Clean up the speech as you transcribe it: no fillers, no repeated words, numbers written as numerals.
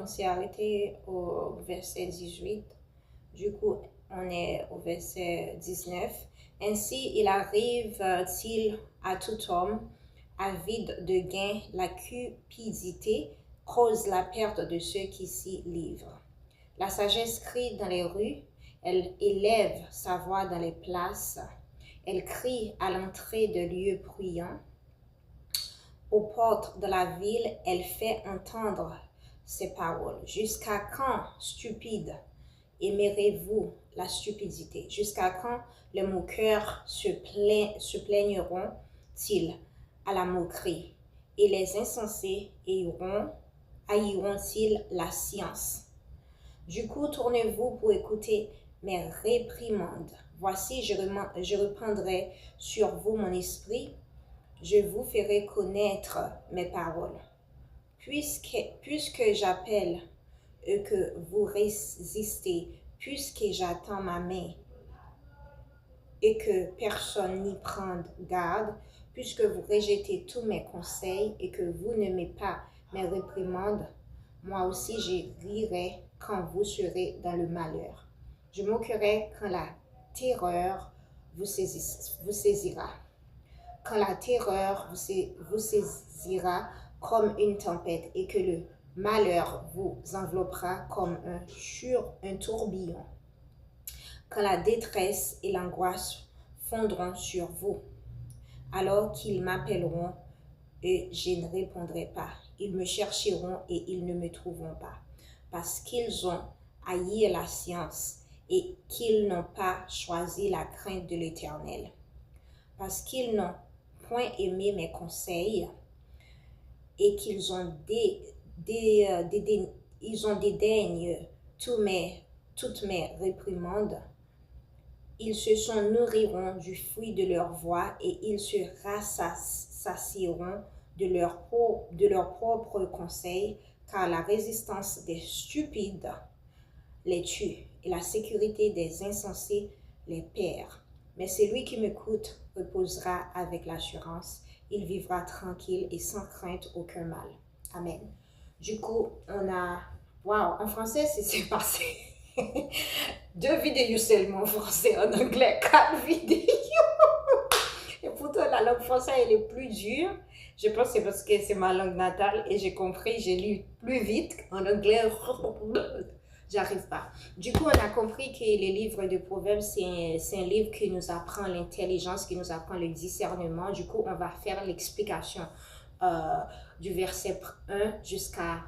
s'est arrêté au verset 18. Du coup, on est au verset 19. Ainsi, il arrive-t-il à tout homme, avide de gain, la cupidité cause la perte de ceux qui s'y livrent. La sagesse crie dans les rues, elle élève sa voix dans les places, elle crie à l'entrée de lieux bruyants. Aux portes de la ville, elle fait entendre ses paroles. Jusqu'à quand, stupides, aimerez-vous la stupidité? Jusqu'à quand les moqueurs se plaigneront-ils à la moquerie? Et les insensés haïront-ils la science? Du coup, tournez-vous pour écouter mes réprimandes. Voici, je reprendrai sur vous mon esprit. Je vous ferai connaître mes paroles. Puisque j'appelle et que vous résistez, puisque j'attends ma main et que personne n'y prend garde, puisque vous rejetez tous mes conseils et que vous n'aimez pas mes réprimandes, moi aussi je rirai quand vous serez dans le malheur. Je moquerai quand la terreur vous saisira. Quand la terreur vous saisira comme une tempête et que le malheur vous enveloppera comme sur un tourbillon. Quand la détresse et l'angoisse fondront sur vous, alors qu'ils m'appelleront et je ne répondrai pas. Ils me chercheront et ils ne me trouveront pas, parce qu'ils ont haï la science et qu'ils n'ont pas choisi la crainte de l'Éternel. Parce qu'ils n'ont point aimé mes conseils et qu'ils ont dédaigné toutes mes réprimandes, ils se nourriront du fruit de leur voix et ils se rassasieront de leur propre conseil, car la résistance des stupides les tue et la sécurité des insensés les perd. Mais celui qui m'écoute reposera avec l'assurance. Il vivra tranquille et sans crainte aucun mal. Amen. Du coup, on a... Wow, en français, c'est passé. 2 vidéos seulement en français, en anglais 4 vidéos. Et pourtant, la langue française, elle est plus dure. Je pense que c'est parce que c'est ma langue natale et j'ai compris, j'ai lu plus vite. En anglais, j'arrive pas. Du coup, on a compris que le livre de Proverbes, c'est un livre qui nous apprend l'intelligence, qui nous apprend le discernement. Du coup, on va faire l'explication du verset 1 jusqu'à